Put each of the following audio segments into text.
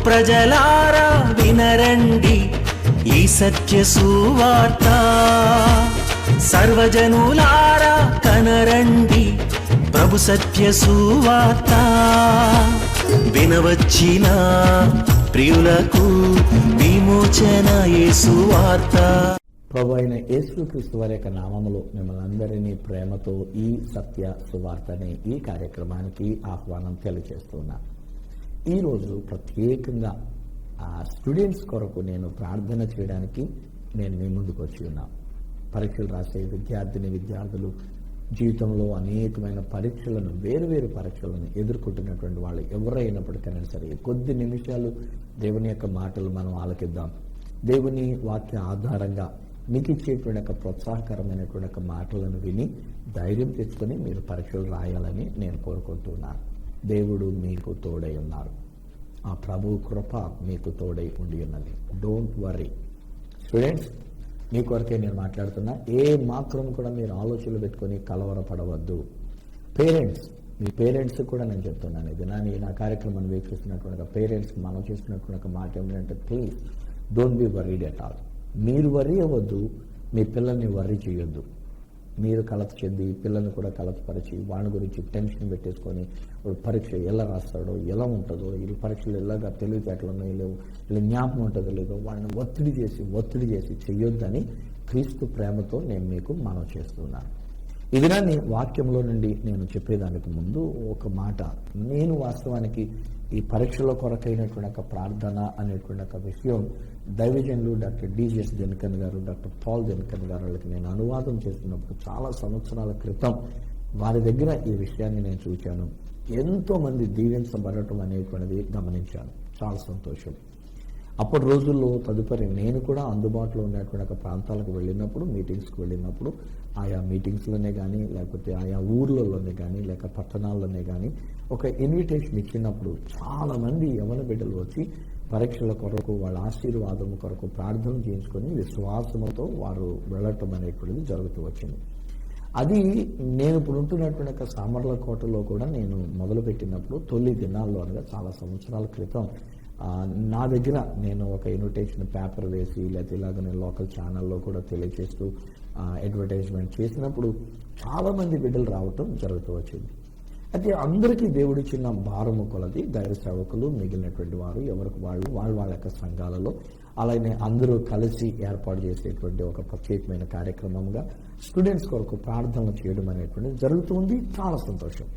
ప్రజలారా వినరండి ఈ సత్య సువార్త, సర్వజనులారా కనరండి ప్రభు సత్య సువార్త. వినవచ్చిన ప్రియులకు విమోచన యేసు వార్త. ప్రభు అయిన యేసుక్రీస్తు వారి యొక్క నామములో మిమ్మల్ని అందరినీ ప్రేమతో ఈ సత్య సువార్త అనే ఈ కార్యక్రమానికి ఆహ్వానం తెలియజేస్తున్నా. ఈరోజు ప్రత్యేకంగా స్టూడెంట్స్ కొరకు నేను ప్రార్థన చేయడానికి నేను మీ ముందుకు వచ్చి ఉన్నాను. పరీక్షలు రాసే విద్యార్థులు జీవితంలో అనేకమైన పరీక్షలను, వేరు పరీక్షలను ఎదుర్కొంటున్నటువంటి వాళ్ళు ఎవరైనప్పటికైనా సరే కొద్ది నిమిషాలు దేవుని యొక్క మాటలు మనం ఆలకిద్దాం. దేవుని వాక్య ఆధారంగా మీకు ఇచ్చేటువంటి ఒక ప్రోత్సాహకరమైనటువంటి ఒక మాటలను విని ధైర్యం తెచ్చుకొని మీరు పరీక్షలు రాయాలని నేను కోరుకుంటున్నాను. దేవుడు మీకు తోడై ఉన్నారు. ఆ ప్రభు కృప మీకు తోడై ఉండి ఉన్నది. డోంట్ వర్రీ స్టూడెంట్స్, మీ కొరకే నేను మాట్లాడుతున్నా. ఏ మాత్రం కూడా మీరు ఆలోచనలు పెట్టుకొని కలవరపడవద్దు. పేరెంట్స్, మీ పేరెంట్స్ కూడా నేను చెప్తున్నాను ఇది. నా కార్యక్రమాన్ని వీక్షిస్తున్నటువంటి పేరెంట్స్కి మనం చేస్తున్నటువంటి ఒక మాట ఏమిటంటే, please don't be worried at all. మీరు వర్రీ అవ్వద్దు, మీ పిల్లల్ని వర్రీ చేయొద్దు. మీరు కలత చెంది పిల్లల్ని కూడా కలతపరిచి వాళ్ళ గురించి టెన్షన్ పెట్టేసుకొని వాడు పరీక్ష ఎలా రాస్తాడో, ఎలా ఉంటుందో, వీళ్ళు పరీక్షలు ఎలాగా తెలివితేటలు ఉన్నాయో లేవు, వీళ్ళు జ్ఞాపకం ఉంటుందో లేదో వాళ్ళని ఒత్తిడి చేసి చెయ్యొద్దని క్రీస్తు ప్రేమతో నేను మీకు మనవి చేస్తున్నాను. ఇదిరాని వాక్యంలో నుండి నేను చెప్పేదానికి ముందు ఒక మాట. నేను వాస్తవానికి ఈ పరీక్షల కొరకైనటువంటి ఒక ప్రార్థన అనేటువంటి ఒక విషయం దైవజనులు డాక్టర్ డిజిఎస్ దినకన్ గారు, డాక్టర్ పాల్ దినకన్ గారు వాళ్ళకి నేను అనువాదం చేస్తున్నప్పుడు చాలా సంవత్సరాల క్రితం వారి దగ్గర ఈ విషయాన్ని నేను చూశాను. ఎంతో మంది దీవించబడటం అనేటువంటిది గమనించాను. చాలా సంతోషం. అప్పటి రోజుల్లో తదుపరి నేను కూడా అందుబాటులో ఉన్నటువంటి ఒక ప్రాంతాలకు వెళ్ళినప్పుడు, మీటింగ్స్కి వెళ్ళినప్పుడు, ఆయా మీటింగ్స్లోనే కానీ లేకపోతే ఆయా ఊర్లలోనే కానీ లేక పట్టణాల్లోనే కానీ ఒక ఇన్విటేషన్ ఇచ్చినప్పుడు చాలామంది యవన బిడ్డలు వచ్చి పరీక్షల కొరకు, వాళ్ళ ఆశీర్వాదం కొరకు ప్రార్థన చేయించుకొని విశ్వాసంతో వారు వెళ్ళటం అనేటువంటిది జరుగుతూ వచ్చింది. అది నేను ఇప్పుడు ఉంటున్నటువంటి ఒక సామర్లకోటలో కూడా నేను మొదలుపెట్టినప్పుడు తొలి దినాల్లో అనగా చాలా సంవత్సరాల క్రితం నా దగ్గర నేను ఒక ఇన్విటేషన్ పేపర్ వేసి లేకపోతే ఇలాగ నేను లోకల్ ఛానల్లో కూడా తెలియజేస్తూ అడ్వర్టైజ్మెంట్ చేసినప్పుడు చాలామంది బిడ్డలు రావటం జరుగుతూ వచ్చింది. అయితే అందరికీ దేవుడిచ్చిన భారము కొలది దైవ సేవకులు మిగిలినటువంటి వారు ఎవరికి వాళ్ళ యొక్క సంఘాలలో అలాగే అందరూ కలిసి ఏర్పాటు చేసేటువంటి ఒక ప్రత్యేకమైన కార్యక్రమంగా స్టూడెంట్స్ కొరకు ప్రార్థన చేయడం అనేటువంటిది జరుగుతుంది. చాలా సంతోషం.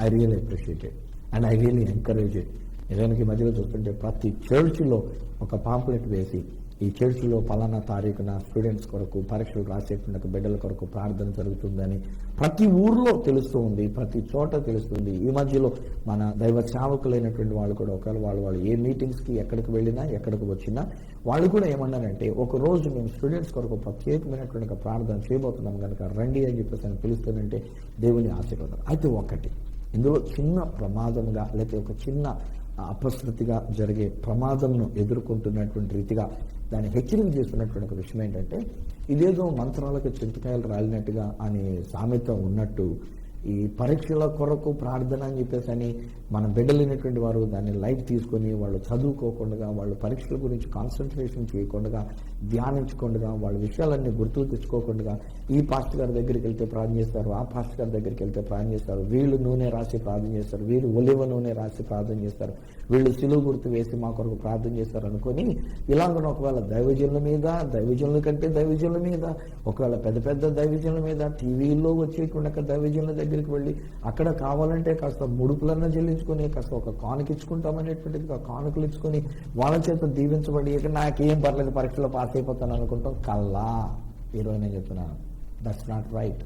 I really appreciate it and I really encourage it. నిజానికి మధ్యలో చూస్తుంటే ప్రతి చర్చిలో ఒక పాంప్లెట్ వేసి ఈ చర్చిలో పలానా తారీఖున స్టూడెంట్స్ కొరకు పరీక్షలు రాసేటువంటి బిడ్డల కొరకు ప్రార్థన జరుగుతుందని ప్రతి ఊర్లో తెలుస్తూ ఉంది, ప్రతి చోట తెలుస్తుంది. ఈ మధ్యలో మన దైవ సేవకులైనటువంటి వాళ్ళు కూడా ఒకవేళ వాళ్ళు ఏ మీటింగ్స్కి ఎక్కడికి వెళ్ళినా ఎక్కడికి వచ్చినా వాళ్ళు కూడా ఏమన్నారంటే, ఒక రోజు మేము స్టూడెంట్స్ కొరకు ప్రత్యేకమైనటువంటి ప్రార్థన చేయబోతున్నాం కనుక రండి అని చెప్పేసి అని పిలుస్తానంటే దేవుని ఆశీర్వాదం. అయితే ఒకటి ఇందులో చిన్న ప్రమాదంగా లేకపోతే ఒక చిన్న అపశృతిగా జరిగే ప్రమాదంను ఎదుర్కొంటున్నటువంటి రీతిగా దాన్ని హెచ్చరిక చేస్తున్నటువంటి ఒక విషయం ఏంటంటే, ఇదేదో మంత్రాలకు చింతకాయలు రాలినట్టుగా అనే సామెత ఉన్నట్టు ఈ పరీక్షల కొరకు ప్రార్థన అని చెప్పేసి అని మన బిడ్డలైనటువంటి వారు దాన్ని లైట్ తీసుకొని వాళ్ళు చదువుకోకుండా, వాళ్ళు పరీక్షల గురించి కాన్సన్ట్రేషన్ చేయకుండా, ధ్యానించకుండా, వాళ్ళ విషయాలన్నీ గుర్తుకు తెచ్చుకోకుండా ఈ పాస్టర్ గారి దగ్గరికి వెళ్తే ప్రార్థన చేస్తారు, ఆ పాస్టర్ గారి దగ్గరికి వెళ్తే ప్రార్థన చేస్తారు, వీళ్ళు నూనె రాసి ప్రార్థన చేస్తారు, వీళ్ళు ఒలివ నూనె రాసి ప్రార్థన చేస్తారు, వీళ్ళు సిలువ గుర్తు వేసి మా కొరకు ప్రార్థన చేస్తారు అనుకొని ఇలాగ ఒకవేళ దైవజనుల కంటే దైవజనుల మీద, ఒకవేళ పెద్ద దైవజనుల మీద, టీవీలో వచ్చేటువంటి దైవజనుల దగ్గరికి వెళ్ళి అక్కడ కావాలంటే కాస్త ముడుపులన్నా చెల్లించుకొని కాస్త ఒక కానుకిచ్చుకుంటామనేటువంటిది, కానుకలు ఇచ్చుకొని వాళ్ళ చేత దీవించబడి ఇక నాకేం పర్లేదు పరీక్షలో పాస్ అయిపోతాను అనుకుంటాం. కల్లా ఈరోజు నేను చెప్తున్నాను, దట్స్ నాట్ రైట్.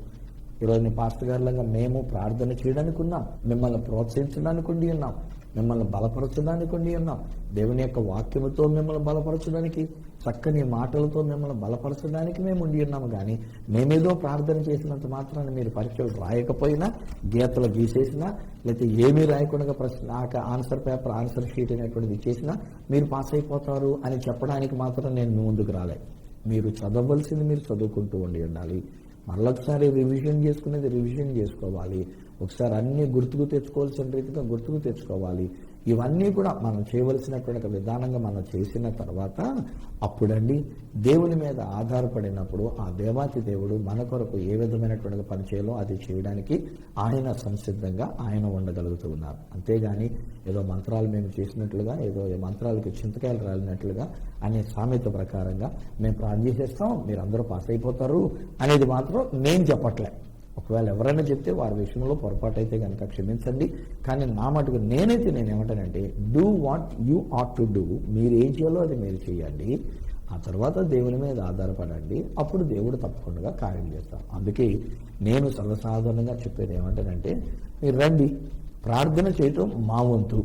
ఈరోజు పాస్టర్ గారిలాగా మేము ప్రార్థన చేయడానికి ఉన్నాం, మిమ్మల్ని ప్రోత్సహించడానికి ఉండి ఉన్నాం, మిమ్మల్ని బలపరచడానికి ఉండి ఉన్నాం, దేవుని యొక్క వాక్యముతో మిమ్మల్ని బలపరచడానికి, చక్కని మాటలతో మిమ్మల్ని బలపరచడానికి మేము ఉండి ఉన్నాము. కానీ మేమేదో ప్రార్థన చేసినంత మాత్రాన్ని మీరు పరీక్షలు రాయకపోయినా, గీతలు గీసేసినా, లేకపోతే ఏమీ రాయకుండా ఆన్సర్ పేపర్, ఆన్సర్ షీట్ అనేటువంటిది చేసినా మీరు పాస్ అయిపోతారు అని చెప్పడానికి మాత్రం నేను ముందుకు రాలే. మీరు చదవలసింది మీరు చదువుకుంటూ ఉండి ఉండాలి. మళ్ళొకసారి రివిజన్ చేసుకోవాలి. ఒకసారి అన్ని గుర్తుకు తెచ్చుకోవాల్సిన రీతిగా గుర్తుకు తెచ్చుకోవాలి. ఇవన్నీ కూడా మనం చేయవలసినటువంటి ఒక విధానంగా మనం చేసిన తర్వాత అప్పుడండి దేవుని మీద ఆధారపడినప్పుడు ఆ దేవాతి దేవుడు మన కొరకు ఏ విధమైనటువంటి పని చేయాలో అది చేయడానికి ఆయన సంసిద్ధంగా ఆయన ఉండగలుగుతూ ఉన్నారు. అంతేగాని ఏదో మంత్రాలు మేము చేసినట్లుగా, ఏదో మంత్రాలకి చింతకాయలు రాలినట్లుగా అనే సామెత ప్రకారంగా మేము ప్రార్థన చేసేస్తాం, మీరు అందరూ పాస్ అయిపోతారు అనేది మాత్రం నేను చెప్పట్లే. ఒకవేళ ఎవరైనా చెప్తే వారి విషయంలో పొరపాటు అయితే కనుక క్షమించండి. కానీ నా మటుకు నేనైతే నేనేమంటానంటే, do what you ought to do. మీరు ఏం చేయాలో అది మీరు చేయండి, ఆ తర్వాత దేవుని మీద ఆధారపడండి, అప్పుడు దేవుడు తప్పకుండా కార్యం చేస్తాం. అందుకే నేను సర్వసాధారణంగా చెప్పేది ఏమంటానంటే, మీరు రండి, ప్రార్థన చేయటం మా వంతు,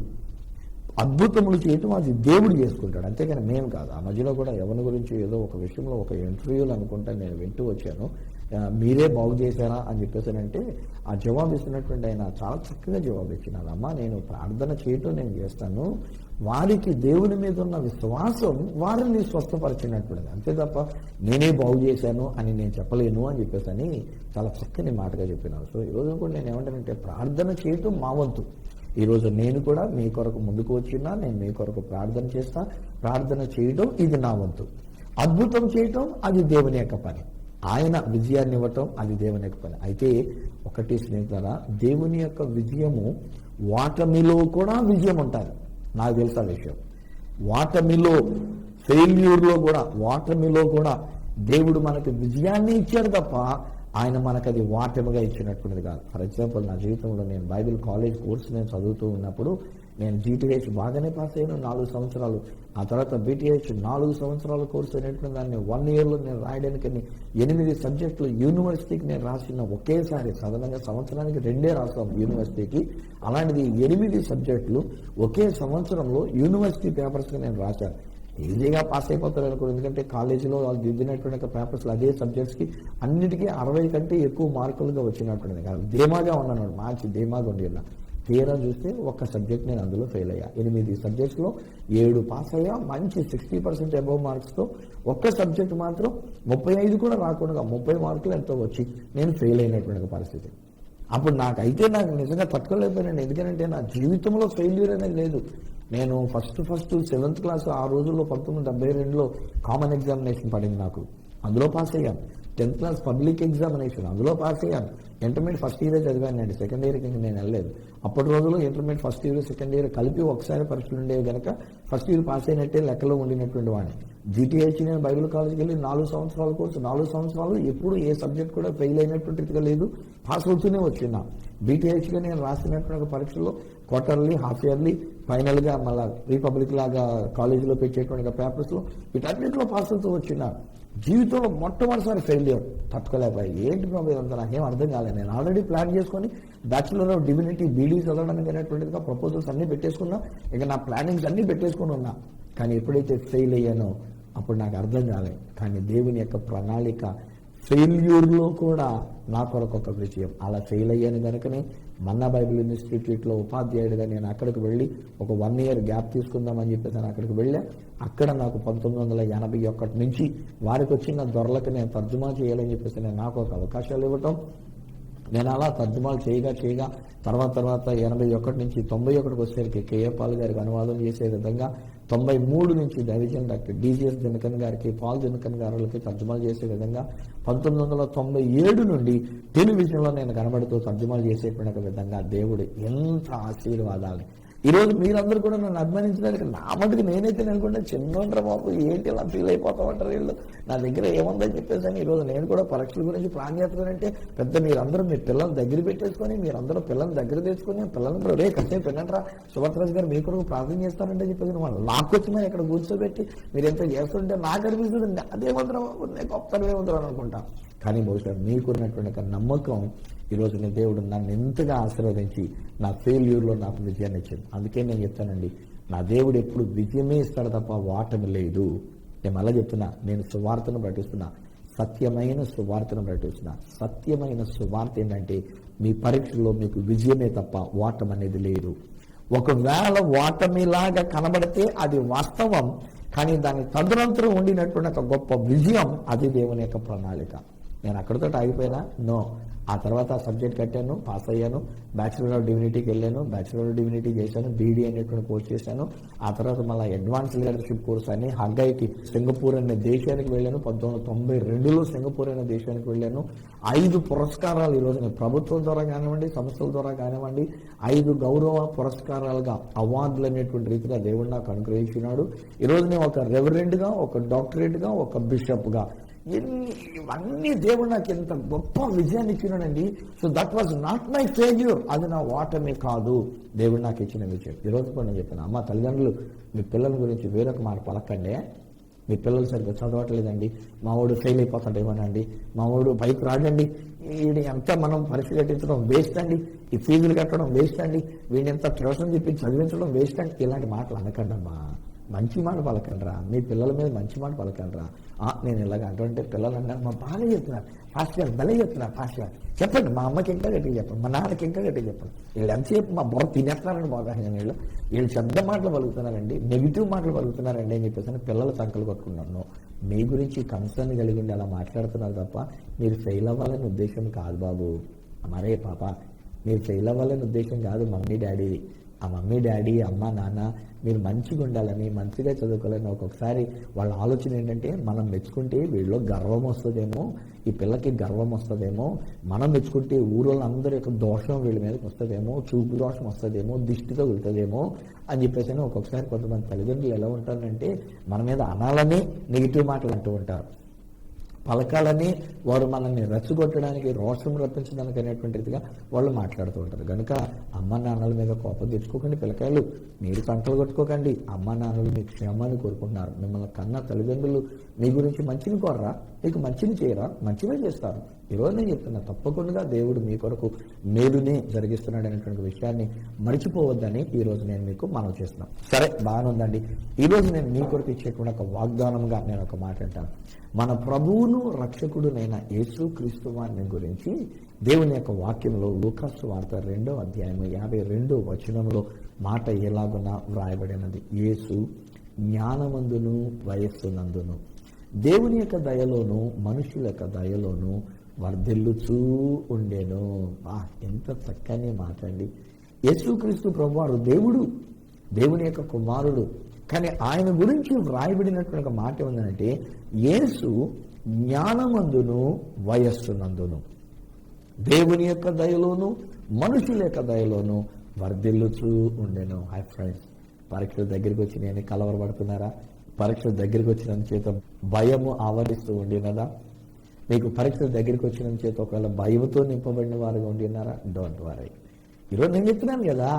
అద్భుతములు చేయటం అది దేవుడు చేసుకుంటాడు, అంతేకాని మేము కాదు. ఆ మధ్యలో కూడా ఎవరి గురించి ఏదో ఒక విషయంలో ఒక ఇంటర్వ్యూలు అనుకుంటా నేను వింటూ వచ్చాను, మీరే బాగు చేశారా అని చెప్పేసానంటే ఆ జవాబు ఇస్తున్నటువంటి ఆయన చాలా చక్కగా జవాబు ఇచ్చినారు. అమ్మా, నేను ప్రార్థన చేయటం నేను చేస్తాను, వారికి దేవుని మీద ఉన్న విశ్వాసం వారిని స్వస్థపరిచినటువంటిది, అంతే తప్ప నేనే బాగు చేశాను అని నేను చెప్పలేను అని చెప్పేసి చాలా చక్కని మాటగా చెప్పినాను. సో ఈరోజు కూడా నేను ఏమంటానంటే, ప్రార్థన చేయటం మా వంతు. ఈరోజు నేను కూడా మీ కొరకు ముందుకు వచ్చినా, నేను మీ కొరకు ప్రార్థన చేస్తా, ప్రార్థన చేయటం ఇది నా వంతు. అద్భుతం చేయటం అది దేవుని యొక్క పని, ఆయన విజయాన్ని ఇవ్వటం అది దేవుని యొక్క పని. అయితే ఒకటి స్నేహితులారా, దేవుని యొక్క విజయము వాటమిలో కూడా విజయం ఉంటుంది. నాకు తెలుసా విషయం, వాటమిలో, ఫెయిల్యూర్లో కూడా, వాటమిలో కూడా దేవుడు మనకు విజయాన్ని ఇచ్చాడు తప్ప ఆయన మనకు అది వాటమిగా ఇచ్చినటువంటిది కాదు. ఫర్ ఎగ్జాంపుల్, నా జీవితంలో నేను బైబిల్ కాలేజ్ కోర్సు నేను చదువుతూ ఉన్నప్పుడు నేను జీటీహెచ్ బాగానే పాస్ అయ్యాను 4 సంవత్సరాలు. ఆ తర్వాత బీటీహెచ్ 4 సంవత్సరాల కోర్సు అనేటువంటి దాన్ని 1 ఇయర్లో నేను రాయడానికి 8 సబ్జెక్టులు యూనివర్సిటీకి నేను రాసిన ఒకేసారి. సాధారణంగా సంవత్సరానికి 2 రాస్తాం యూనివర్సిటీకి, అలాంటిది 8 సబ్జెక్టులు ఒకే సంవత్సరంలో యూనివర్సిటీ పేపర్స్గా నేను రాశాను. ఈజీగా పాస్ అయిపోతారు అనుకోండి, ఎందుకంటే కాలేజీలో వాళ్ళు దిద్దినటువంటి పేపర్స్లో అదే సబ్జెక్ట్స్కి అన్నిటికీ 60 కంటే ఎక్కువ మార్కులుగా వచ్చినటువంటిది కాదు. ధీమాగా ఉన్నాను, మార్చి ధీమాగా ఉండేలా. తీరా చూస్తే ఒక్క సబ్జెక్ట్ నేను అందులో ఫెయిల్ అయ్యా. 8 సబ్జెక్ట్స్లో 7 పాస్ అయ్యా, మంచి 60% అబవ్ మార్క్స్తో. ఒక్క సబ్జెక్ట్ మాత్రం 35 కూడా రాకుండా 30 మార్కులు ఎంతో వచ్చి నేను ఫెయిల్ అయినటువంటి పరిస్థితి. అప్పుడు నాకు నిజంగా తట్టుకోలేకపోయానండి, ఎందుకంటే నా జీవితంలో ఫెయిల్యూర్ అనేది లేదు. నేను ఫస్ట్ 7th క్లాస్ ఆ రోజుల్లో 1972లో కామన్ ఎగ్జామినేషన్ పడింది నాకు, అందులో పాస్ అయ్యాను. 10th క్లాస్ పబ్లిక్ ఎగ్జామినేషన్, అందులో పాస్ అయ్యాను. ఇంటర్మీడియట్ ఫస్ట్ ఇయరే చదివానండి, సెకండ్ ఇయర్కి నేను వెళ్ళలేదు. అప్పటి రోజుల్లో intermediate first year second year కలిపి ఒకసారి పరీక్షలు ఉండేవి కనుక ఫస్ట్ ఇయర్ పాస్ అయినట్టే లెక్కలో ఉండినటువంటి వాడిని. జీటీహెచ్ నేను బైబిల్ కాలేజ్కి వెళ్ళి 4 సంవత్సరాల కోర్సు, 4 సంవత్సరాలు ఎప్పుడు ఏ సబ్జెక్ట్ కూడా ఫెయిల్ అయినటువంటిదిగా లేదు, పాస్ అవుతూనే వచ్చినా. బీటీహెచ్గా నేను రాసినటువంటి పరీక్షల్లో క్వార్టర్లీ, హాఫ్ ఇయర్లీ, ఫైనల్గా మళ్ళీ రిపబ్లిక్ లాగా కాలేజీలో పెట్టేటువంటి పేపర్స్లో వీటన్నింటిలో పాస్ అవుతూ వచ్చిన. జీవితంలో మొట్టమొదటిసారి ఫెయిల్యూర్ తట్టుకోలేకపోయి, ఏంటి ప్రభు ఇదంతా నాకేం అర్థం కాలేదు. నేను ఆల్రెడీ ప్లాన్ చేసుకొని బ్యాచులర్ ఆఫ్ డివినిటీ బీడీ చదవడానికి అనేటువంటిదిగా ప్రపోజల్స్ అన్నీ పెట్టేసుకున్నా, ఇక నా ప్లానింగ్స్ అన్నీ పెట్టేసుకుని ఉన్నా. కానీ ఎప్పుడైతే ఫెయిల్ అయ్యానో అప్పుడు నాకు అర్థం కాలేదు. కానీ దేవుని యొక్క ప్రణాళిక ఫెయిల్యూర్లో కూడా నా కొరకు ఒక విజయం. అలా ఫెయిల్ అయ్యాను కనుకనే మన్నా బైబిల్ ఇన్స్టిట్యూట్లో ఉపాధ్యాయుడిగా నేను అక్కడికి వెళ్ళి ఒక 1 ఇయర్ గ్యాప్ తీసుకుందామని చెప్పేసి నేను అక్కడికి వెళ్ళా. అక్కడ నాకు 1981 నుంచి వారికి వచ్చిన దొరలకు నేను తర్జుమా చేయాలని చెప్పేసి నాకు ఒక అవకాశాలు ఇవ్వటం. నేను అలా తర్జుమాలు చేయగా తర్వాత 81 నుంచి 91కి వచ్చేసరికి కేఏ పాల్ గారికి అనువాదం చేసే విధంగా, 93 నుంచి దైవజన్ డాక్టర్ డిజిఎస్ దినకన్ గారికి, పాల్ దినకన్ గారికి తర్జుమాలు చేసే విధంగా, 1997 నుండి టెలివిజన్లో నేను కనబడుతూ తర్జుమాలు చేసేటువంటి విధంగా దేవుడు ఎంత ఆశీర్వాదాలు. ఈరోజు మీరందరూ కూడా నన్ను అభిమానించడానికి నా మటుకు నేనైతే అనుకుంటే చిన్నోండ్ర బాబు ఏంటి ఇలా ఫీల్ అయిపోతామంటారు వీళ్ళు, నా దగ్గర ఏముందని చెప్పేసి ఈరోజు నేను కూడా పరీక్షల గురించి ప్లాన్ చేస్తానంటే పెద్ద మీరందరూ మీ పిల్లలు దగ్గర పెట్టేసుకొని, మీరందరూ పిల్లల్ని దగ్గర తెచ్చుకొని, పిల్లల్ని కూడా రే కసేపు వినంటారా సుభద్రాజ్ గారు మీ కొరకు ప్రార్థన చేస్తారంటే చెప్పేసి వాళ్ళు లాక్కొచ్చినా ఇక్కడ కూర్చోబెట్టి మీరు ఎంత చేస్తుంటే నాకు అనిపిస్తుంది అదేమంటారా బాబు, నేను గొప్పవేమంటారు అనుకుంటా. కానీ బహుశా మీకున్నటువంటి నమ్మకం ఈరోజు నీ దేవుడు నన్ను ఎంతగా ఆశీర్వదించి నా ఫెయిల్యూర్లో నాకు విజయాన్ని ఇచ్చింది. అందుకే నేను చెప్తానండి, నా దేవుడు ఎప్పుడు విజయమే ఇస్తాడు తప్ప వాటమి లేదు. నేను అలా చెప్తున్నా, నేను సువార్తను ప్రకటిస్తున్నా, సత్యమైన సువార్తను ప్రకటిస్తున్నా. సత్యమైన సువార్త ఏంటంటే మీ పరీక్షలో మీకు విజయమే తప్ప వాటం అనేది లేదు. ఒకవేళ వాటమిలాగా కనబడితే అది వాస్తవం, కానీ దాని తదనంతరం ఉండినటువంటి ఒక గొప్ప విజయం అది దేవుని యొక్క ప్రణాళిక. నేను అక్కడితో ఆగిపోయినా? నో. ఆ తర్వాత సబ్జెక్ట్ కట్టాను, పాస్ అయ్యాను, బ్యాచిలర్ ఆఫ్ డివినిటీకి వెళ్ళాను, బ్యాచిలర్ ఆఫ్ డివినిటీ చేశాను, బీడీ అనేటువంటి కోర్స్ చేశాను. ఆ తర్వాత మళ్ళీ అడ్వాన్స్ లీడర్షిప్ కోర్స్ అని హగ్గాయికి సింగపూర్ అనే దేశానికి వెళ్ళాను. 1992లో సింగపూర్ అనే దేశానికి వెళ్ళాను. 5 పురస్కారాలు ఈరోజు నేను ప్రభుత్వం ద్వారా కానివ్వండి, సంస్థల ద్వారా కానివ్వండి, 5 గౌరవ పురస్కారాలుగా అవార్డులు అనేటువంటి రీతిగా దేవుడు నాకు అనుగ్రహించినాడు. ఈరోజు నేను ఒక రెవరెండ్గా, ఒక డాక్టరేట్గా, ఒక బిషప్గా, ఇవన్నీ దేవుడు నాకు ఎంత గొప్ప విజయాన్ని ఇచ్చినాడండి. So that was not my failure. అది నా ఓటమే కాదు, దేవుడు నాకు ఇచ్చిన విజయం. ఈరోజు కూడా నేను చెప్పాను, అమ్మ తల్లిదండ్రులు మీ పిల్లల గురించి వేరొక మాట పలకండి. మీ పిల్లలు సరిగ్గా చదవట్లేదండి, మా వాడు ఫెయిల్ అయిపోతాడేమోనండి, మా వాడు పైకి రాడండి, వీడిని ఎంత మనం పరీక్ష కట్టించడం వేస్ట్ అండి, ఈ ఫీజులు కట్టడం వేస్ట్ అండి, వీడిని ఎంత ట్యూషన్ చెప్పి చదివించడం వేస్ట్ అండి. ఇలాంటి మాటలు అనకండి అమ్మా. మంచి మాట పలకండిరా, మీ పిల్లల మీద మంచి మాట పలకండిరా. నేను ఇలాగ అంటుంటే పిల్లలు అన్నారు, మా బాగా చెప్తున్నారు ఫాస్ట్ గారు, భలే చెప్తున్నారు ఫాస్ట్ గారు, చెప్పండి మా అమ్మకి ఇంకా గట్టిగా చెప్పండి, మా నాన్నకి ఇంకా గట్టిగా చెప్పండి. వీళ్ళు ఎంతసేపు మా బుర్ర తినేస్తున్నారండి బాగా, వీళ్ళు శబ్ద మాటలు పలుకుతున్నారండి, నెగిటివ్ మాటలు పలుకుతున్నారండి అని చెప్పేసి పిల్లలు సంకలు కొట్టుకున్నాను. మీ గురించి కన్సర్న్ కలిగి ఉండి అలా మాట్లాడుతున్నారు తప్ప మీరు ఫెయిల్ అవ్వాలని ఉద్దేశం కాదు బాబు. మరే పాప, మీరు ఫెయిల్ అవ్వాలని ఉద్దేశం కాదు మమ్మీ డాడీది. ఆ మమ్మీ డాడీ, అమ్మ నాన్న మీరు మంచిగా ఉండాలని, మంచిగా చదువుకోవాలని ఒక్కొక్కసారి వాళ్ళ ఆలోచన ఏంటంటే, మనం మెచ్చుకుంటే వీళ్ళలో గర్వం వస్తుందేమో, ఈ పిల్లకి గర్వం వస్తుందేమో, మనం మెచ్చుకుంటే ఊరోళ్ళందరి యొక్క దోషం వీళ్ళ మీదకి వస్తుందేమో, చూపు దోషం వస్తుందేమో, దిష్టి తగులుతుందేమో అని చెప్పేసి ఒక్కొక్కసారి కొంతమంది తల్లిదండ్రులు ఎలా ఉంటారంటే, మన మీద అనాలని నెగిటివ్ మాటలు అంటూ ఉంటారు, పలకాలని వారు మనల్ని రెచ్చగొట్టడానికి, రోషం రప్పించడానికి అనేటువంటి రీతిగా వాళ్ళు మాట్లాడుతూ ఉంటారు. కనుక అమ్మ నాన్నల మీద కోపం తెచ్చుకోకండి పిల్లకాయలు, మీరు సంకలు కొట్టుకోకండి. అమ్మ నాన్నలు మీ క్షేమాన్ని కోరుకుంటున్నారు. మిమ్మల్ని కన్న తల్లిదండ్రులు మీ గురించి మంచిని కోరరా, మీకు మంచిని చేయరా? మంచిగా చేస్తారు. ఈరోజు నేను చెప్తున్నా, తప్పకుండా దేవుడు మీ కొరకు మేలునే జరిగిస్తున్నాడు అనేటువంటి విషయాన్ని మర్చిపోవద్దని ఈరోజు నేను మీకు మనవి చేస్తున్నాను. సరే, బాగానే ఉందండి. ఈరోజు నేను మీ కొరకు ఇచ్చేటువంటి ఒక వాగ్దానంగా నేను ఒక మాట అంటాను. మన ప్రభువును రక్షకుడునైన యేసుక్రీస్తు వారిని గురించి దేవుని యొక్క వాక్యంలో లూకాసు వార్త 2వ అధ్యాయం 52వ వచనంలో మాట ఎలాగున వ్రాయబడినది. యేసు జ్ఞానమందును వయస్సునందును దేవుని యొక్క దయలోను మనుషుల యొక్క దయలోను వర్ధిల్లుచూ ఉండేను. ఎంత చక్కని మాట అండి. యేసుక్రీస్తు ప్రభువారు దేవుడు, దేవుని యొక్క కుమారుడు. కానీ ఆయన గురించి వ్రాయబడినటువంటి ఒక మాట ఏమందంటే, యేసు జ్ఞానమందును వయస్సునందును దేవుని యొక్క దయలోను మనుషుల యొక్క దయలోను వర్ధిల్లుచూ ఉండెను. హై ఫ్రెండ్స్, పరీక్షల దగ్గరికి వచ్చి నేను కలవరపడుతున్నారా? పరీక్షల దగ్గరికి వచ్చిన చేత భయము ఆవరిస్తూ ఉండినదా? మీకు పరీక్షల దగ్గరికి వచ్చిన చేత ఒకవేళ భయంతో నింపబడిన వారుగా ఉండినారా? Don't worry. ఈరోజు నేను చెప్తున్నాను కదా,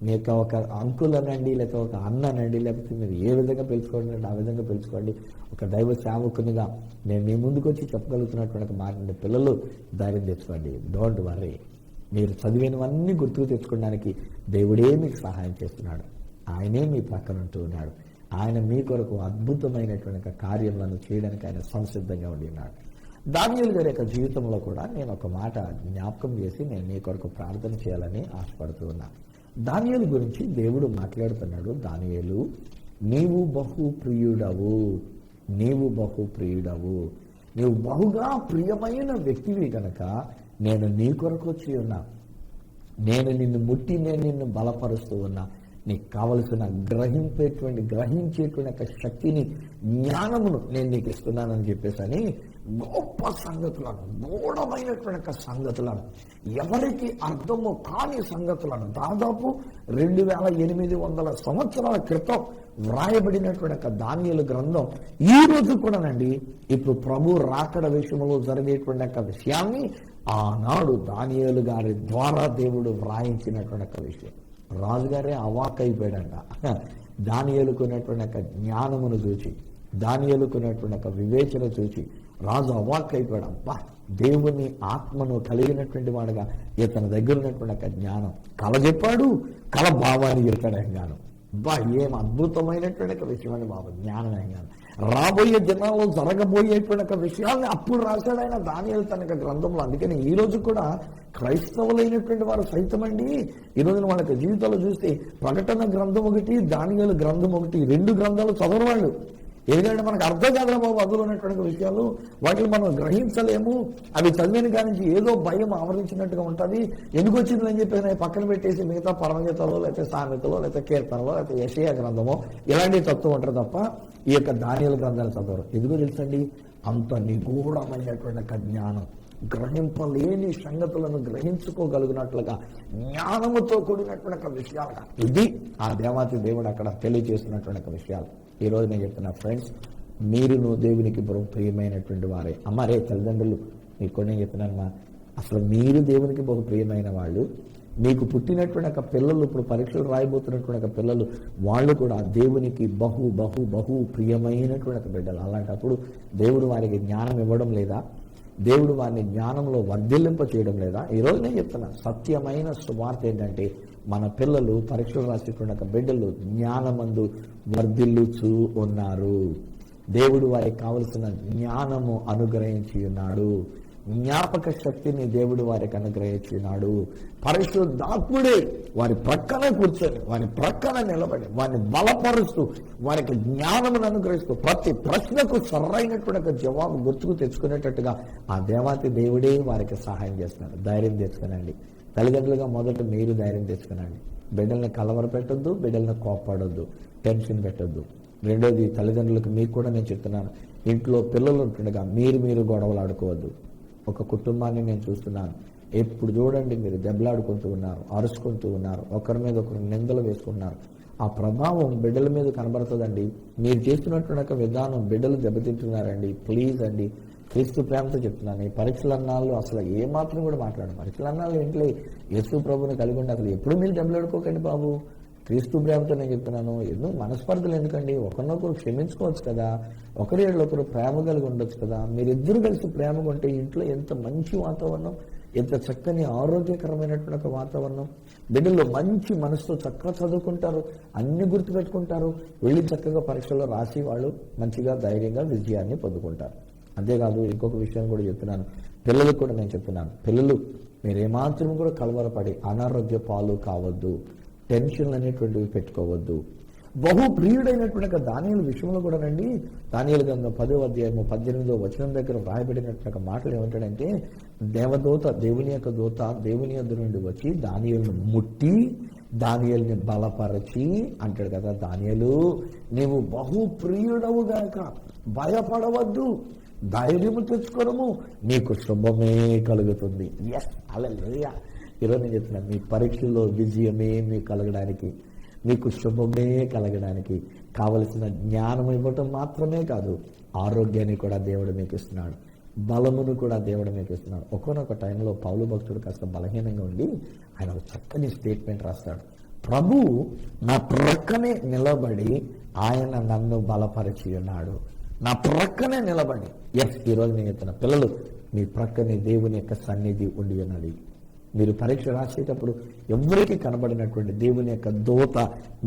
మీకు ఒక అంకుల్ అనండి, లేకపోతే ఒక అన్న అనండి, లేకపోతే మీరు ఏ విధంగా పిలుచుకోండి ఆ విధంగా పిలుచుకోండి. ఒక దైవ సేవకునిగా నేను మీ ముందుకు వచ్చి చెప్పగలుగుతున్నటువంటి మాట, పిల్లలు ధైర్యం తెచ్చుకోండి. Don't worry. మీరు చదివినవన్నీ గుర్తుకు తెచ్చుకోవడానికి దేవుడే మీకు సహాయం చేస్తున్నాడు. ఆయనే మీ పక్కన ఉంటూ ఉన్నాడు. ఆయన మీ కొరకు అద్భుతమైనటువంటి కార్యములను చేయడానికి ఆయన సంసిద్ధంగా ఉండి ఉన్నాడు. దానియేలు గారి యొక్క జీవితంలో కూడా నేను ఒక మాట జ్ఞాపకం చేసి నేను మీ కొరకు ప్రార్థన చేయాలని ఆశపడుతూ ఉన్నాను. దానియేలు గురించి దేవుడు మాట్లాడుతున్నాడు. దానియేలు, నీవు బహు ప్రియుడవు, నీవు బహు ప్రియుడవు, నీవు బహుగా ప్రియమైన వ్యక్తివి కనుక నేను నీ కొరకు వచ్చి ఉన్నా, నేను నిన్ను ముట్టి నేను నిన్ను బలపరుస్తూ ఉన్నా, నీకు కావలసిన గ్రహించేటువంటి యొక్క శక్తిని, జ్ఞానమును నేను నీకు ఇస్తున్నానని చెప్పేసి అని గొప్ప సంగతులను, గూఢమైనటువంటి సంగతులను, ఎవరికి అర్థము కాని సంగతులను దాదాపు 2800 సంవత్సరాల క్రితం వ్రాయబడినటువంటి దానియేలు గ్రంథం ఈ రోజు కూడానండి, ఇప్పుడు ప్రభు రాకడ విషయంలో జరిగేటువంటి విషయాన్ని ఆనాడు దానియేలు గారి ద్వారా దేవుడు వ్రాయించినటువంటి విషయం. రాజుగారే అవాక్కైపోయాడంట దానియేలుకున్నటువంటి జ్ఞానమును చూచి, దానియేలుకున్నటువంటి వివేచన చూచి రాజు అవాక్కైపోయాడు. అబ్బా, దేవుని ఆత్మను కలిగినటువంటి వాడుగా ఇతని దగ్గర ఉన్నటువంటి జ్ఞానం, కళ చెప్పాడు, కళ భావాన్ని చెప్పాడు. జ్ఞానం బా ఏం అద్భుతమైనటువంటి విషయం అండి బాబు, జ్ఞానమే జ్ఞానం. రాబోయే దినాల్లో జరగబోయేటువంటి విషయాల్ని అప్పుడు రాశాడు ఆయన దానియేలు తన గ్రంథంలో. అందుకని ఈ రోజు కూడా క్రైస్తవులైనటువంటి వారు సైతమండి ఈ రోజున వాళ్ళకి జీవితాలు చూస్తే ప్రకటన గ్రంథం ఒకటి, దానియేలు గ్రంథం ఒకటి, 2 గ్రంథాలు చదవని వాళ్ళు. ఎందుకంటే మనకు అర్థం కాదురా బాబు అందులో ఉన్నటువంటి విషయాలు, వాటిని మనం గ్రహించలేము. అవి చదివిన కాడి నుంచి ఏదో భయం ఆవరించినట్టుగా ఉంటుంది. ఎందుకు వచ్చింది అని చెప్పి పక్కన పెట్టేసి మిగతా పరమగీతలో, లేకపోతే సామెతలో, లేకపోతే కీర్తనలో, లేకపోతే యెషయా గ్రంథమో ఇలాంటివి చదువుతూ ఉంటారు తప్ప ఈ యొక్క దానియేలు గ్రంథాలు చదవరు. ఎందుకో తెలుసండి, అంత నిగూఢమైనటువంటి జ్ఞానం, గ్రహింపలేని సంగతులను గ్రహించుకోగలిగినట్లుగా జ్ఞానముతో కూడినటువంటి విషయాలుగా ఇది ఆ దేవాతి దేవుడు అక్కడ తెలియజేస్తున్నటువంటి విషయాలు. ఈ రోజు నేను చెప్తున్నా ఫ్రెండ్స్, మీరును దేవునికి ప్రియమైనటువంటి వారే. అమ్మారే తల్లిదండ్రులు మీకు కూడా నేను చెప్తున్నానమ్మా, అసలు మీరు దేవునికి బహు ప్రియమైన వాళ్ళు. మీకు పుట్టినటువంటి పిల్లలు, ఇప్పుడు పరీక్షలు రాయబోతున్నటువంటి పిల్లలు, వాళ్ళు కూడా దేవునికి బహు బహు బహు ప్రియమైనటువంటి బిడ్డలు. అలాంటప్పుడు దేవుడు వారికి జ్ఞానం ఇవ్వడం లేదా? దేవుడు వారిని జ్ఞానంలో వర్ధిల్లింప చేయడం లేదా? ఈరోజు నేను చెప్తున్నా, సత్యమైన సువార్త ఏంటంటే మన పిల్లలు, పరీక్షలు రాసేటువంటి బిడ్డలు జ్ఞానమందు వర్ధిల్లుచూ ఉన్నారు. దేవుడు వారికి కావలసిన జ్ఞానము అనుగ్రహించి ఉన్నాడు. జ్ఞాపక శక్తిని దేవుడు వారికి అనుగ్రహించి ఉన్నాడు. పరిశుద్ధాత్ముడే వారి ప్రక్కన కూర్చొని, వారి ప్రక్కన నిలబడి, వారిని బలపరుస్తూ, వారికి జ్ఞానమును అనుగ్రహిస్తూ, ప్రతి ప్రశ్నకు సరైనటువంటి జవాబు గుర్తుకు తెచ్చుకునేటట్టుగా ఆ దేవాతి దేవుడే వారికి సహాయం చేస్తున్నారు. ధైర్యం తెచ్చుకునండి. తల్లిదండ్రులుగా మొదట మీరు ధైర్యం తెచ్చుకునండి. బిడ్డల్ని కలవర పెట్టొద్దు, బిడ్డల్ని కోప్పడొద్దు, టెన్షన్ పెట్టొద్దు. రెండోది, తల్లిదండ్రులకు మీకు కూడా నేను చెప్తున్నాను, ఇంట్లో పిల్లలు ఉంటుండగా మీరు గొడవలు ఆడుకోవద్దు. ఒక కుటుంబాన్ని నేను చూస్తున్నాను, ఎప్పుడు చూడండి మీరు దెబ్బలాడుకుంటూ ఉన్నారు, అరుచుకుంటూ ఉన్నారు, ఒకరి మీద ఒకరు నిందలు వేసుకున్నారు. ఆ ప్రభావం బిడ్డల మీద కనబడుతుందండి. మీరు చేస్తున్నటువంటి విధానం బిడ్డలు దెబ్బతింటున్నారండి. ప్లీజ్ అండి, క్రీస్తు ప్రేమతో చెప్తున్నాను, ఈ పరీక్షల అన్నాళ్ళు అసలు ఏమాత్రం కూడా మాట్లాడండి. పరీక్షల అన్నాళ్ళు ఇంట్లో యేసు ప్రభుని కలిగి ఉండి అసలు ఎప్పుడు మీరు దెబ్బలాడుకోకండి బాబు. క్రీస్తు ప్రేమతో నేను చెప్తున్నాను. ఎన్నో మనస్పర్ధలు ఎందుకండి, ఒకరినొకరు క్షమించుకోవచ్చు కదా, ఒకరు ప్రేమ కలిగి ఉండొచ్చు కదా. మీరిద్దరు కలిసి ప్రేమగా ఉంటే ఇంట్లో ఎంత మంచి వాతావరణం, ఎంత చక్కని ఆరోగ్యకరమైనటువంటి వాతావరణం. బిడ్డల్లో మంచి మనసుతో చక్కగా చదువుకుంటారు, అన్ని గుర్తుపెట్టుకుంటారు, వెళ్ళి చక్కగా పరీక్షల్లో రాసి వాళ్ళు మంచిగా ధైర్యంగా విజయాన్ని పొందుకుంటారు. అంతేకాదు, ఇంకొక విషయం కూడా చెప్తున్నాను, పిల్లలకు కూడా నేను చెప్తున్నాను, పిల్లలు మీరేమాత్రం కూడా కలవరపడి అనారోగ్య పాలు కావద్దు, టెన్షన్లు అనేటువంటివి పెట్టుకోవద్దు. బహు ప్రియుడైనటువంటి దానియేలు విషయంలో కూడా రండి. దానియేలు గ్రంథం 10వ అధ్యాయము 18వ వచనం దగ్గర వ్రాయబడినటువంటి మాటలు ఏమంటాడంటే, దేవదూత, దేవుని యొక్క దూత దేవుని యొద్ద నుండి వచ్చి దానియేలును ముట్టి దానియేలుని బలపరచి అంటాడు కదా, దానియేలు నీవు బహు ప్రియుడవు గనక భయపడవద్దు, ధైర్యము తెచ్చుకోవడము, నీకు శుభమే కలుగుతుంది. ఎస్, హల్లెలూయా. ఈరోజు నేను చెప్తున్నాను, మీ పరీక్షల్లో విజయమే మీకు కలగడానికి, మీకు శుభమే కలగడానికి కావలసిన జ్ఞానం ఇవ్వటం మాత్రమే కాదు, ఆరోగ్యాన్ని కూడా దేవుడు మీకు ఇస్తున్నాడు, బలమును కూడా దేవుడు మీకు ఇస్తున్నాడు. ఒక్కొక్క టైంలో పౌలు భక్తుడు కాస్త బలహీనంగా ఉండి ఆయన ఒక చక్కని స్టేట్మెంట్ రాస్తాడు, ప్రభు నా ప్రక్కనే నిలబడి ఆయన నన్ను బలపరిచి ఉన్నాడు. నా ప్రక్కనే నిలబడి. ఎస్, ఈరోజు నేను చెప్తున్నా, పిల్లలు మీ ప్రక్కనే దేవుని యొక్క సన్నిధి ఉండి ఉన్నది. మీరు పరీక్ష రాసేటప్పుడు ఎవరికి కనబడినటువంటి దేవుని యొక్క దూత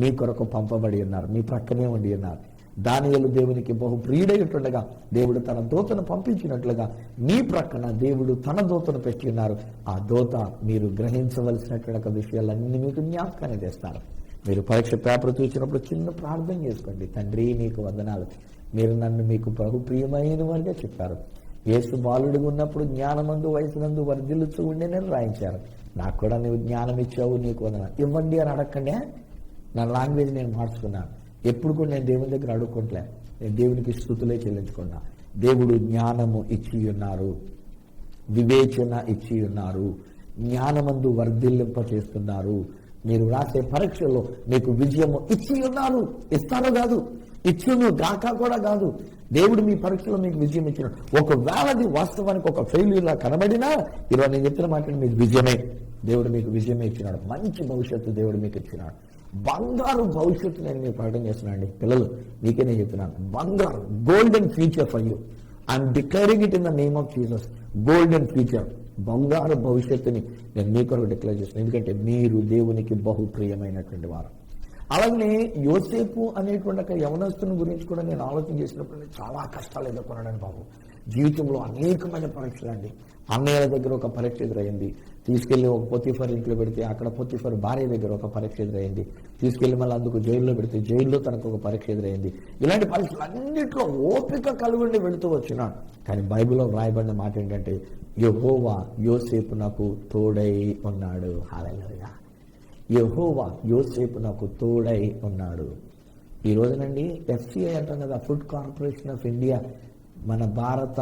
మీ కొరకు పంపబడి ఉన్నారు, మీ ప్రక్కనే ఉండి ఉన్నారు. దానియేలు దేవునికి బహు ప్రియుడైనట్లుగా దేవుడు తన దూతను పంపించినట్లుగా మీ ప్రక్కన దేవుడు తన దూతను పెట్టి ఉన్నారు. ఆ దూత మీరు గ్రహించవలసినటువంటి విషయాలన్నీ మీకు జ్ఞాపకాన్ని తెస్తారు. మీరు పరీక్ష పేపర్ చూసినప్పుడు చిన్న ప్రార్థన చేసుకోండి, తండ్రి నీకు వందనాలు, మీరు నన్ను మీకు బహు ప్రియమైన వారిగా చెప్పారు. యేసు బాలుడిగా ఉన్నప్పుడు జ్ఞానమందు వయసునందు వర్ధిల్లుతూ ఉండేనని రాయించారు. నాకు కూడా నువ్వు జ్ఞానం ఇచ్చావు, నీకు వందనాలు. ఇవ్వండి అని అడగండి. నా లాంగ్వేజ్ నేను మార్చుకున్నాను. ఎప్పుడు కూడా నేను దేవుని దగ్గర అడుక్కుంటలే, నేను దేవునికి స్తుతులే చెల్లించుకున్నా. దేవుడు జ్ఞానము ఇచ్చి ఉన్నారు, వివేచన ఇచ్చి ఉన్నారు, జ్ఞానమందు వర్ధిల్లింప చేస్తున్నారు. మీరు రాసే పరీక్షల్లో మీకు విజయము ఇచ్చి ఉన్నారు. ఇస్తారో కాదు, ఇచ్చును గాక కూడా కాదు, దేవుడు మీ పరీక్షలో మీకు విజయం ఇచ్చినాడు. ఒకవేళ అది వాస్తవానికి ఒక ఫెయిల్యూర్ లా కనబడినా ఈరోజు నేను చెప్పిన మాట మీకు విజయమే, దేవుడు మీకు విజయమే ఇచ్చినాడు. మంచి భవిష్యత్తు దేవుడు మీకు ఇచ్చినాడు. బంగారు భవిష్యత్తు నేను మీకు ప్రకటన చేస్తున్నాను. పిల్లలు మీకే నేను చెప్తున్నాను, బంగారు golden future for you. I'm declaring it in the name of Jesus. Golden future, బంగారు భవిష్యత్తుని నేను మీ కొరకు డిక్లేర్ చేస్తున్నాను. ఎందుకంటే మీరు దేవునికి బహు ప్రియమైనటువంటి వారు. అలాగే యోసేపు అనేటువంటి ఒక యవనస్తుని గురించి కూడా నేను ఆలోచన చేసినప్పుడు చాలా కష్టాలు ఎదుర్కొన్నాడని బాబు. జీవితంలో అనేకమైన పరీక్షలు అండి. అన్నయ్యల దగ్గర ఒక పరీక్ష ఎదురైంది, తీసుకెళ్లి ఒక పొతిఫర్ ఇంట్లో పెడితే అక్కడ పొతిఫర్ భార్య దగ్గర ఒక పరీక్ష ఎదురైంది, తీసుకెళ్లి మళ్ళీ అందుకు జైల్లో పెడితే జైల్లో తనకు ఒక పరీక్ష ఎదురైంది. ఇలాంటి పరీక్షలు అన్నింటిలో ఓపిక కలిగి వెళుతూ వచ్చినాడు. కానీ బైబిల్లో వ్రాయబడిన మాట ఏంటంటే, యెహోవా యోసేపు నాకు తోడై ఉన్నాడు. హల్లెలూయా. యెహోవా యోసేపు నాకు తోడై ఉన్నాడు. ఈ రోజునండి FCI అంటాం కదా, ఫుడ్ కార్పొరేషన్ ఆఫ్ ఇండియా, మన భారత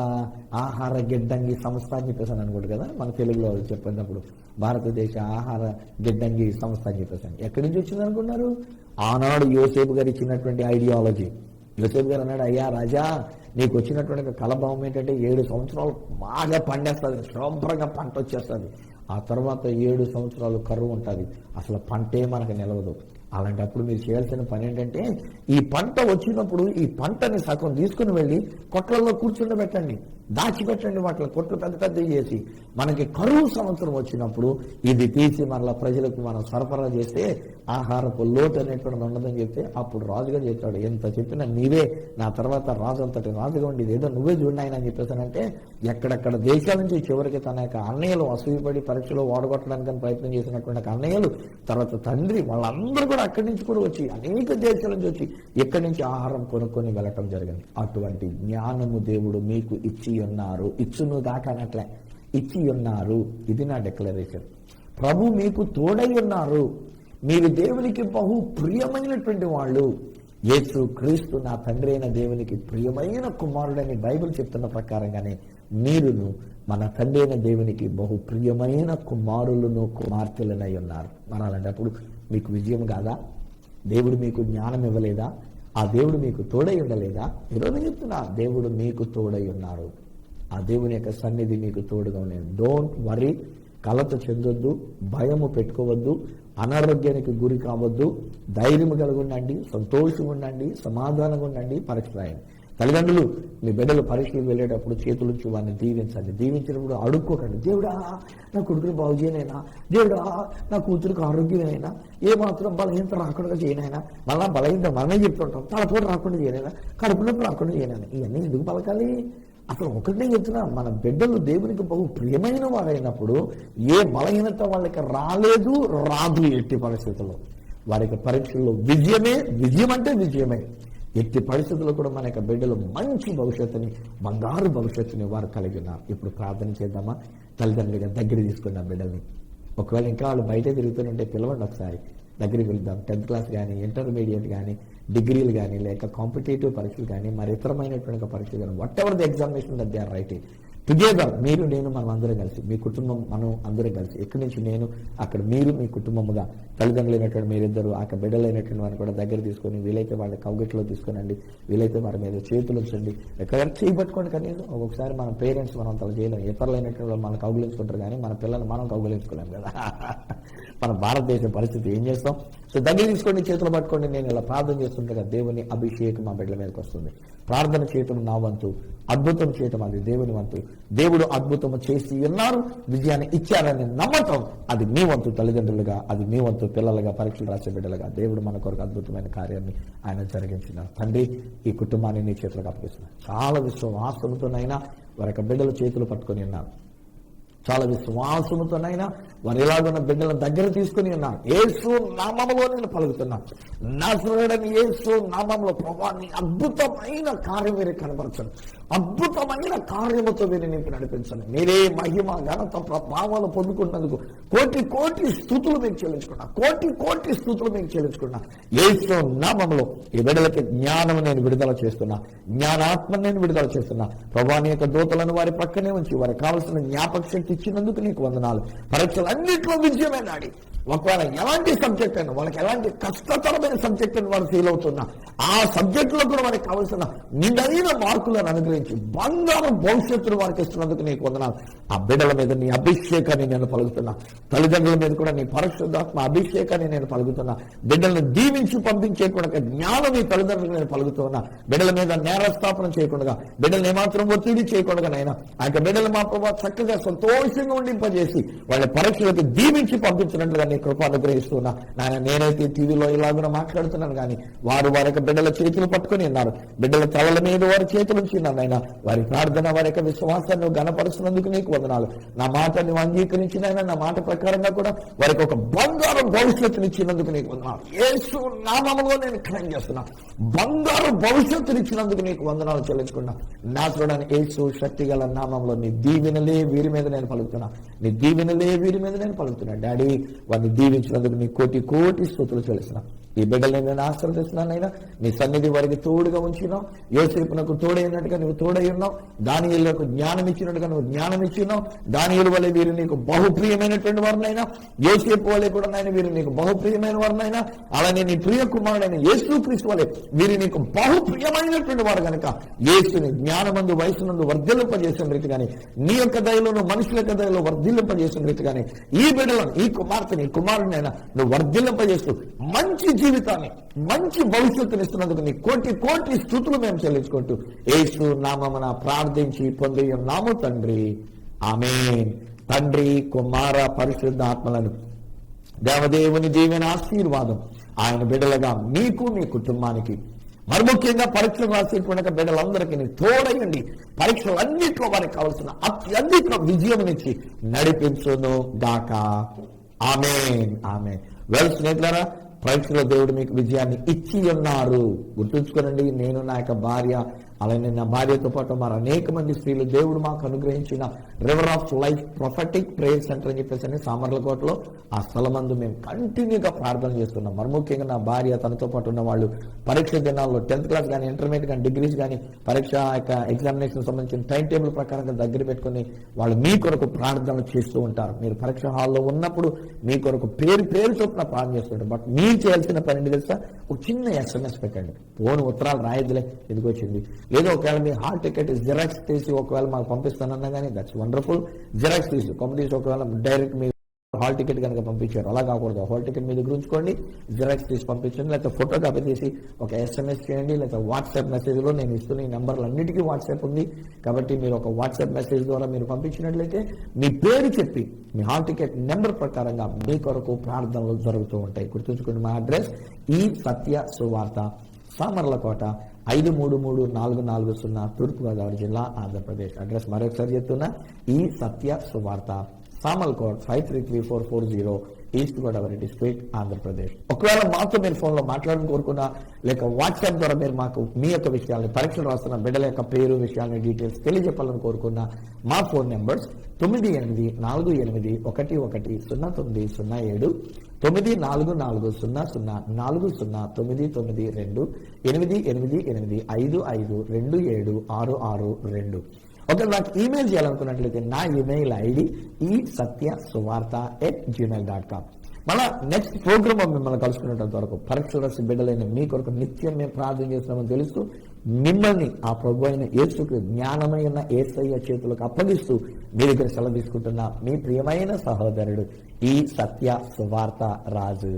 ఆహార గిడ్డంగి సంస్థ అని చెప్పేసాను అనుకోండి కదా, మన తెలుగులో చెప్పినప్పుడు భారతదేశ ఆహార గిడ్డంగి సంస్థ అని చెప్పేసాను. ఎక్కడి నుంచి వచ్చింది అనుకున్నారు? ఆనాడు యోసేపు గారు ఇచ్చినటువంటి ఐడియాలజీ. యోసేపు గారు అన్నాడు, అయ్యా రాజా, నీకు వచ్చినటువంటి కలభావం ఏంటంటే 7 సంవత్సరాలు బాగా పండేస్తుంది, శుభ్రంగా పంట వచ్చేస్తుంది. ఆ తర్వాత 7 సంవత్సరాలు కరువు ఉంటుంది, అసలు పంటే మనకు నిలవదు. అలాంటప్పుడు మీరు చేయాల్సిన పని ఏంటంటే, ఈ పంట వచ్చినప్పుడు ఈ పంటని సగం తీసుకుని వెళ్ళి కొట్లలో కూర్చుండబెట్టండి, దాచిపెట్టండి, వాటిని కొట్లు పెద్ద పెద్ద చేసి, మనకి కరువు సంవత్సరం వచ్చినప్పుడు ఇది తీసి మరలా ప్రజలకు మనం సరఫరా చేస్తే ఆహారపు లోటు అనేటువంటి ఉండదని చెప్తే, అప్పుడు రాజుగా చెప్తాడు, ఎంత చెప్పినా నీవే నా తర్వాత రాజు అంతటి రాజుగా ఉండి ఏదో నువ్వే చూడండి ఆయన అని చెప్పేసానంటే, ఎక్కడెక్కడ దేశాల నుంచి చివరికి తన యొక్క అన్నయ్యలు అసూయపడి పరీక్షలో ఓడగొట్టడానికి ప్రయత్నం చేసినటువంటి అన్నయ్యలు, తర్వాత తండ్రి, వాళ్ళందరూ కూడా అక్కడి నుంచి కూడా వచ్చి అనేక దేశాల నుంచి వచ్చి ఇక్కడి నుంచి ఆహారం కొనుక్కొని వెళ్ళటం జరిగింది. అటువంటి జ్ఞానము దేవుడు మీకు ఇచ్చి ఉన్నారు. ఇచ్చును దాకానట్లే ఇచ్చి ఉన్నారు. ఇది నా డిక్లరేషన్. ప్రభు మీకు తోడై ఉన్నారు. మీరు దేవునికి బహు ప్రియమైనటువంటి వాళ్ళు. యేసు క్రీస్తు నా తండ్రి అయిన దేవునికి ప్రియమైన కుమారుడని బైబిల్ చెప్తున్న ప్రకారంగానే మీరును మన తండ్రి అయిన దేవునికి బహు ప్రియమైన కుమారులను కుమార్తెలనై ఉన్నారు. మరి అలాంటప్పుడు మీకు విజయం కాదా? దేవుడు మీకు జ్ఞానం ఇవ్వలేదా? ఆ దేవుడు మీకు తోడై ఉండలేదా? ఈరోజు చెప్తున్నా, దేవుడు మీకు తోడై ఉన్నారు. ఆ దేవుని యొక్క సన్నిధి మీకు తోడుగా ఉండేది. డోంట్ వరీ, కలత చెందొద్దు, భయము పెట్టుకోవద్దు, అనారోగ్యానికి గురి కావద్దు. ధైర్యం కలిగి ఉండండి, సంతోషంగా ఉండండి, సమాధానంగా ఉండండి. పరీక్ష రాయండి. తల్లిదండ్రులు మీ బిడ్డలు పరీక్షలకు వెళ్ళేటప్పుడు చేతులుంచి వారిని దీవించండి. దీవించినప్పుడు అడుక్కోకండి, దేవుడా నా కొడుకుని బాగు చేయనైనా, దేవుడా నా కూతురికి ఆరోగ్యమైనా, ఏమాత్రం బలహీనత రాకుండా చేయనైనా. మళ్ళా బలహీనత మనమే చెప్తుంటాం, తలపోటు రాకుండా చేయనైనా, కడుపు నొప్పి రాకుండా చేయనైనా. ఇవన్నీ ఎందుకు పలకాలి? అసలు ఒకటే చెప్తున్నా, మన బిడ్డలు దేవునికి బహు ప్రియమైన వారైనప్పుడు ఏ బలహీనత వాళ్ళకి రాలేదు, రాదు. ఎట్టి పరిస్థితుల్లో వారికి పరీక్షల్లో విజయమే. విజయం అంటే విజయమే. ఎట్టి పరిస్థితుల్లో కూడా మన యొక్క బిడ్డలు మంచి భవిష్యత్తుని, బంగారు భవిష్యత్తుని వారు కలిగి ఉన్నారు. ఇప్పుడు ప్రార్థన చేద్దామా? తల్లిదండ్రులుగా దగ్గర తీసుకున్న బిడ్డల్ని, ఒకవేళ ఇంకా వాళ్ళు బయటే తిరుగుతుంటే పిలవండి, ఒకసారి దగ్గరికి వెళ్దాం. 10th క్లాస్ కానీ, ఇంటర్మీడియట్ కానీ, డిగ్రీలు కానీ, లేక కాంపిటేటివ్ పరీక్షలు కానీ, మరి ఇతరమైనటువంటి పరీక్షలు కానీ, whatever the examination that they are writing together, మీరు నేను మనం అందరం కలిసి, మీ కుటుంబం మనం అందరం కలిసి, ఇక్కడి నుంచి నేను, అక్కడ మీరు, మీ కుటుంబముగా తల్లిదండ్రులైనటువంటి మీరిద్దరు, అక్కడ బిడ్డలైనటువంటి వారిని కూడా దగ్గర తీసుకొని, వీలైతే వాళ్ళ కౌగిట్లో తీసుకునండి, వీలైతే వారి మీద చేతులు ఉంచండి. ఎక్కడ చేయబట్టుకోండి. కనీసం ఒక్కొక్కసారి మన పేరెంట్స్ మనం తల చేయలేం, ఇతరులైనటువంటి మనం కౌగులించుకుంటారు, కానీ మన పిల్లల్ని మనం కౌగులించుకోలేం కదా. మన భారతదేశం పరిస్థితి ఏం చేస్తాం? సో దగ్గర తీసుకోండి, చేతులు పట్టుకోండి. నేను ఇలా ప్రార్థన చేస్తుండగా దేవుని అభిషేకం మా బిడ్డల మీదకి వస్తుంది. ప్రార్థన చేయటం నా వంతు, అద్భుతం చేయటం అది దేవుని వంతు. దేవుడు అద్భుతం చేసి ఉన్నారు, విజయాన్ని ఇచ్చారని నమ్మటం అది మీ వంతు తల్లిదండ్రులుగా, అది మీ వంతు పిల్లలుగా, పరీక్షలు రాసే బిడ్డలుగా. దేవుడు మన కొరకు అద్భుతమైన కార్యాన్ని ఆయన జరిగించినారు. తండ్రి, ఈ కుటుంబాన్ని నీ చేతులకు అప్పగిస్తున్నారు. చాలా విశ్వాసంతోనైనా వారి యొక్క బిడ్డల చేతులు పట్టుకొని ఉన్నారు. చాలా విశ్వాసముతోనైనా వారు ఎలాగున్న బిడ్డలను దగ్గర తీసుకుని ఉన్నారు. యేసు నామములో నేను పలుకుతున్నా, నజరేయుడైన యేసు నామములో ప్రభువా నీ అద్భుతమైన కార్యం మీరు కనపరచండి, అద్భుతమైన కార్యముతో మీరు నీకు నడిపించండి. మీరే మహిమ ఘనత ప్రభావాలు పొందుకున్నందుకు కోటి కోటి స్తుతులు మీకు చెల్లించుకున్నా, కోటి కోటి స్తుతులు మీకు చెల్లించుకున్నా. యేసు నామములో ఈ బిడ్డలకి జ్ఞానం నేను విడుదల చేస్తున్నా, జ్ఞానాత్మను నేను విడుదల చేస్తున్నా. ప్రభువా నీ యొక్క దూతలను వారి పక్కనే ఉంచి వారికి కావలసిన జ్ఞాపక శక్తి ఇచ్చినందుకు నీకు వందనాలు. పరీక్షలు అన్నింటిలో విజయమైనాడి. ఒకవేళ ఎలాంటి సబ్జెక్ట్ అయినా, వాళ్ళకి ఎలాంటి కష్టతరమైన సబ్జెక్ట్ అని వారు ఫీల్ అవుతున్నా, ఆ సబ్జెక్టులో కూడా వారికి కావలసిన నిండైన మార్కులను అనుగ్రహించి బంగారు భవిష్యత్తును వారికి ఇస్తున్నందుకు నీకు వందనాలు. ఆ బిడ్డల మీద నీ అభిషేకాన్ని నేను పలుకుతున్నా, తల్లిదండ్రుల మీద కూడా నీ పరిశుద్ధాత్మ అభిషేకాన్ని నేను పలుకుతున్నా. బిడ్డలను దీవించి పంపించేకుండా జ్ఞానం నీ తల్లిదండ్రులకు నేను పలుకుతున్నా. బిడ్డల మీద నేరస్థాపన చేయకుండా, బిడ్డలు ఏమాత్రం ఒత్తిడి చేయకుండా, నైనా ఆ యొక్క బిడ్డలు మా ప్రభావ చక్కగా సంతోష సంతోషంగా ఉండింపజేసి వాళ్ళ పరీక్షలకు దీవించి పంపించినట్లుగా నీ కృప అనుగ్రహిస్తున్నా నాయన. నేనైతే టీవీలో ఇలాగున మాట్లాడుతున్నాను కానీ వారి యొక్క బిడ్డల చేతులు పట్టుకుని ఉన్నారు. బిడ్డల తలల మీద వారి చేతులు ఉంచినారు నాయన. వారి ప్రార్థన, వారి యొక్క విశ్వాసాన్ని గణపరుస్తున్నందుకు నీకు వందనాలు. నా మాట నువ్వు అంగీకరించినైనా నా మాట ప్రకారంగా కూడా వారికి ఒక బంగారు భవిష్యత్తుని ఇచ్చినందుకు నీకు వందనాలు. యేసు నామములో నేను క్లెయిమ్ చేస్తున్నా. బంగారు భవిష్యత్తుని ఇచ్చినందుకు నీకు వందనాలు చెల్లించుకున్నా. నా చూడని యేసు శక్తి గల నామంలో నీ దీవెనలే వీరి మీద నేను పలుకుతున్నా. నీ దీవెనలే వీరి మీద నేను పలుకుతున్నా. డాడీ, వారిని దీవించినందుకు నీ కోటి కోటి స్తుతులు చెల్లిస్తున్నా. ఈ బిడ్డల్ని నేను ఆశీర్వదిస్తున్నానైనా. నీ సన్నిధి వారికి తోడుగా ఉంచినావు. యోసేపునకు తోడైనట్టుగా నువ్వు తోడై ఉన్నావు. దానియేలుకు జ్ఞానం ఇచ్చినట్టుగా నువ్వు జ్ఞానం ఇచ్చినావు. దానియేలు వలె వీరు నీకు బహుప్రియమైనటువంటి వారినైనా, యోసేపు వలె కూడా నాయన వీరు నీకు బహుప్రియమైన వారినైనా, అలానే నీ ప్రియ కుమారుడైన యేసుక్రీస్తు వలె వీరు నీకు బహుప్రియమైనటువంటి వారు కనుక యేసుని జ్ఞానమందు వయసునందు వర్ధిల్లింపజేసిన రీతిగానే, నీ యొక్క దయలోను మనుషుల యొక్క దయలో వర్ధిల్లింపజేసిన రీతిగానే ఈ బిడ్డలను, ఈ కుమార్తెని, ఈ కుమారుడినైనా నువ్వు వర్ధిల్లింపజేస్తూ మంచి జీవితాన్ని, మంచి భవిష్యత్తుని ఇస్తున్నందుకు నీ కోటి కోటి స్తుతులు మేము చెల్లించుకుంటూ యేసు నామమున ప్రార్థించి పొంది ఉన్నాము తండ్రి. ఆమేన్. తండ్రి, కుమార, పరిశుద్ధ ఆత్మలను దేవదేవుని దీవెన ఆశీర్వాదం ఆయన బిడ్డలుగా మీకు, మీ కుటుంబానికి, మరి ముఖ్యంగా పరీక్షలు రాసేటువంటి బిడ్డలందరికీ తోడయండి. పరీక్షలన్నింటిలో వారికి కావాల్సిన అత్యధిక విజయమునిచ్చి నడిపించును గాక. ఆమేన్. ఆమేన్. స్నేహితులారా, పరీక్షలో దేవుడు మీకు విజయాన్ని ఇచ్చి ఉన్నారు. గుర్తుంచుకోనండి, నేను, నా యొక్క భార్య, అలానే నా భార్యతో పాటు మరి అనేక మంది స్త్రీలు దేవుడు మాకు అనుగ్రహించిన river of life prophetic prayer centre అని చెప్పేసి సామర్లకోటలో ఆ స్థలమందు మేము కంటిన్యూగా ప్రార్థన చేస్తున్నాం. మరి ముఖ్యంగా నా భార్య, తనతో పాటు ఉన్న వాళ్ళు పరీక్ష దినాల్లో 10th క్లాస్ కానీ, ఇంటర్మీడియట్ కానీ, డిగ్రీస్ కానీ పరీక్ష యొక్క ఎగ్జామినేషన్ సంబంధించిన టైం టేబుల్ ప్రకారంగా దగ్గర పెట్టుకుని వాళ్ళు మీ కొరకు ప్రార్థనలు చేస్తూ ఉంటారు. మీరు పరీక్ష హాల్లో ఉన్నప్పుడు మీ కొరకు పేరు చొప్పున ప్రార్థన చేస్తుంటారు. బట్ మీరు చేయాల్సిన పని తెలుసా? ఒక చిన్న SMS పెట్టండి. ఫోన్ ఉత్తరాలు రాయద్దులే, ఎందుకు వచ్చింది. ఏదో ఒకవేళ మీ హాల్ టికెట్ జిరాక్స్ తీసి ఒకవేళ మాకు పంపిస్తానన్నా కానీ దట్స్ వండర్ఫుల్. జిరాక్స్ తీసి ఒకవేళ డైరెక్ట్ మీ హాల్ టికెట్ కనుక పంపించారు, అలా కాకూడదు. హాల్ టికెట్ మీద గురించుకోండి, జిరాక్స్ తీసి పంపించండి, లేకపోతే ఫోటో కాపీ తీసి ఒక SMS చేయండి, లేకపోతే వాట్సాప్ మెసేజ్లో నేను ఇస్తున్న ఈ నెంబర్లన్నిటికీ వాట్సాప్ ఉంది కాబట్టి మీరు ఒక వాట్సాప్ మెసేజ్ ద్వారా మీరు పంపించినట్లయితే మీ పేరు చెప్పి మీ హాల్ టికెట్ నెంబర్ ప్రకారంగా మీ కొరకు ప్రార్థనలు జరుగుతూ ఉంటాయి. గుర్తుంచుకోండి, మా అడ్రస్ ఈ సత్య సువార్త, సామర్లకోట, 533440, తూర్పుగోదావరి జిల్లా, ఆంధ్రప్రదేశ్. అడ్రస్ మరొకసారి చెప్తున్నా, ఈ సత్య సువార్త, సామర్లకోట 533440, ఈస్ట్ గోదావరి డిస్ట్రిక్ట్, ఆంధ్రప్రదేశ్. ఒకవేళ మాతో మీరు ఫోన్లో మాట్లాడాలని కోరుకున్నా, లేక వాట్సాప్ ద్వారా మీరు మాకు మీ యొక్క విషయాన్ని, పరీక్షలు రాస్తున్న బిడ్డల యొక్క పేరు, విషయాన్ని, డీటెయిల్స్ తెలియజెప్పాలని కోరుకున్నా మా ఫోన్ నెంబర్స్ 9848110907, 9440040992, 888855276662. ఒకవేళ నాకు ఈమెయిల్ చేయాలనుకున్నట్లయితే నా ఈమెయిల్ ID esatyasuvartha@gmail.com. మళ్ళా నెక్స్ట్ ప్రోగ్రామ్ మిమ్మల్ని కలుసుకునేంత వరకు పరీక్షలు రాసి బిడ్డలైన మీ కొరకు నిత్యం మేము ప్రార్థన చేస్తున్నామని తెలుస్తూ మిమ్మల్ని ఆ ప్రభు అయిన యేసుకు జ్ఞానమైన యేసయ్య చేతులకు అప్పగిస్తూ మీ దగ్గర సెలవు తీసుకుంటున్న మీ ప్రియమైన సహోదరుడు ఈ సత్య సువార్త రాజు.